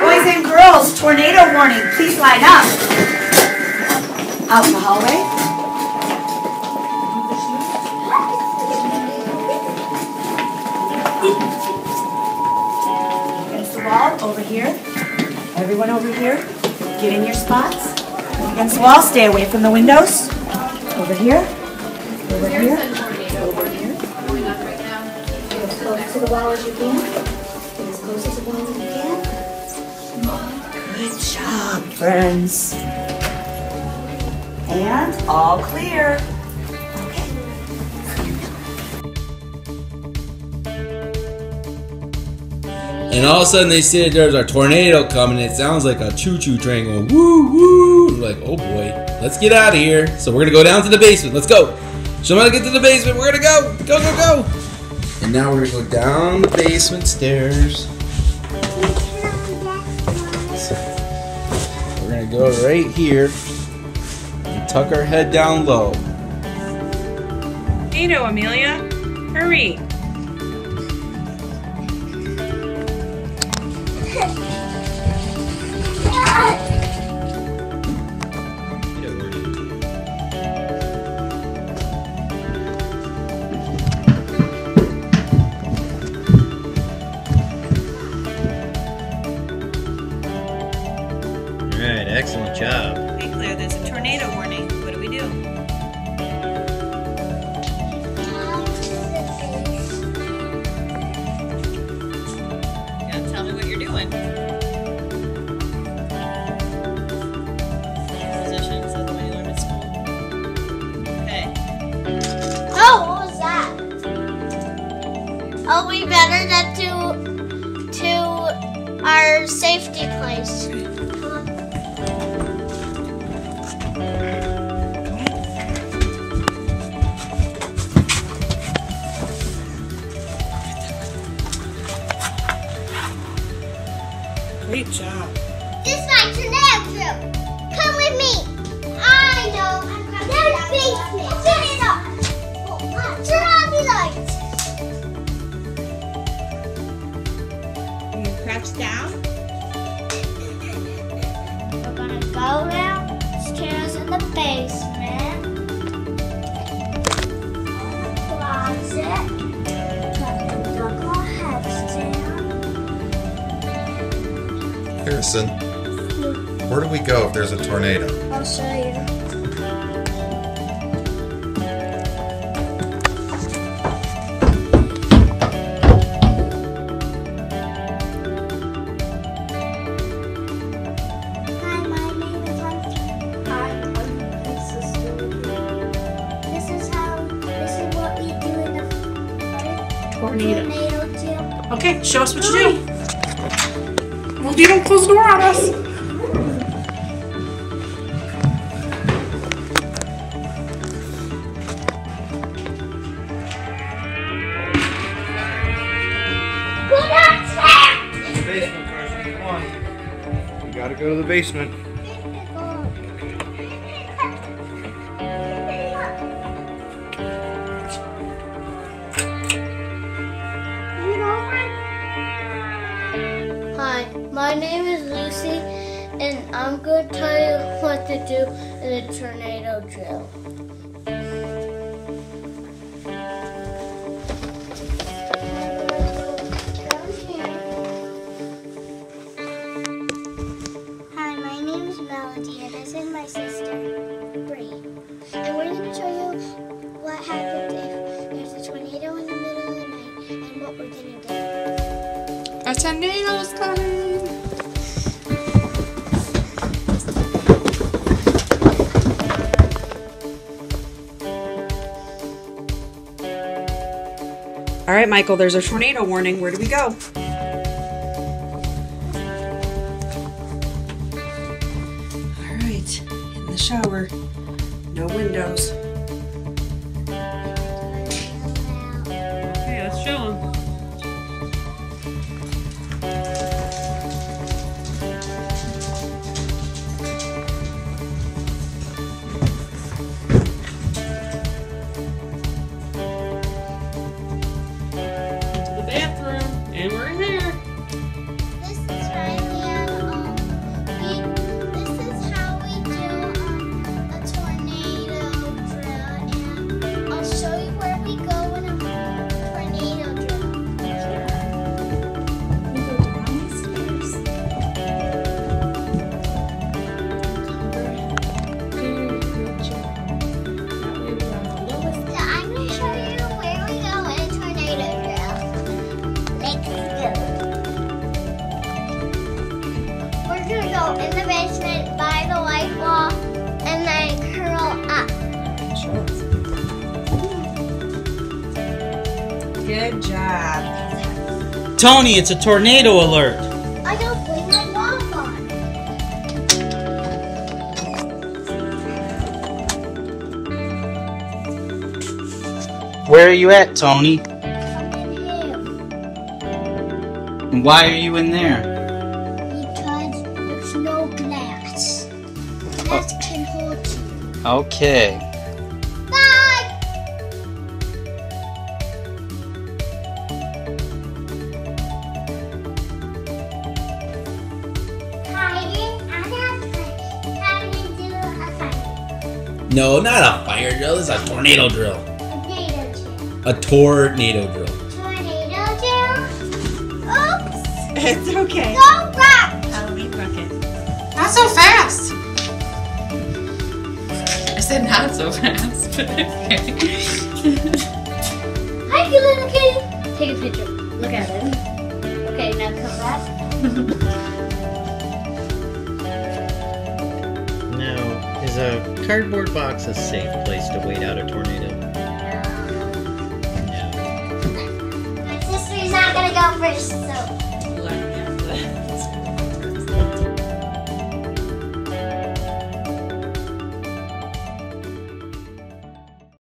Boys and girls, tornado warning. Please line up. Out in the hallway. Against the wall, over here. Everyone over here. Get in your spots. Against the wall, stay away from the windows. Over here. Over here. Over here. Get as close to the wall as you can. Get as close to the wall as you can. Good job, friends. And all clear. And all of a sudden they say there's a tornado coming. It sounds like a choo-choo train going woo woo. We're like, oh boy, let's get out of here. So we're gonna go down to the basement. Let's go. Somebody get to the basement. We're gonna go. Go, go, go. And now we're gonna go down the basement stairs. We're gonna go right here and tuck our head down low. Tornado, Amelia. Hurry. Alright, excellent job. Hey Claire, there's a tornado warning. What do we do? You gotta tell me what you're doing. Positions of the way you learn at school. Okay. Oh, what was that? Oh, we better get to our safety place. Great job. This is my tornado drill. Come with me. I know. There's basement. Turn it off. Turn on the lights. Can you crouch down? We're gonna go downstairs in the basement. Closet. Duck our heads down. Harrison, where do we go if there's a tornado? I'll show you. Hi, my name is Hunter. I'm my sister. This is what we do in the tornado drill. Okay, show us what you do. Well, you don't close the door on us. Go downstairs! Basement, Carson, come on. We gotta go to the basement. Hi, my name is Lucy, and I'm going to tell you what to do in a tornado drill. Hi, my name is Melody, and this is my sister, Bree. And we're going to show you what happens if there's a tornado in the middle of the night and what we're going to do. A tornado's coming. All right, Michael, there's a tornado warning. Where do we go? All right, in the shower. No windows. Okay, let's show them. Bathroom, and we're in Tony, it's a tornado alert. I don't bring my bonbon. Where are you at, Tony? I'm in here And why are you in there? because there's no glass. Glass can hold you. Okay. Bye! Hiding? I'm having to do a fire. No, not a fire drill. This is a tornado drill. Tornado drill. A tornado drill. Tornado drill? Oops! It's okay. Don't rock! Halloween bucket. Not so fast. I said not so fast. But okay. Hi, you little kitty. Take a picture. Look at it. Okay, now come back. Now, is a cardboard box a safe place to wait out a tornado? No. My sister's not gonna go first, so.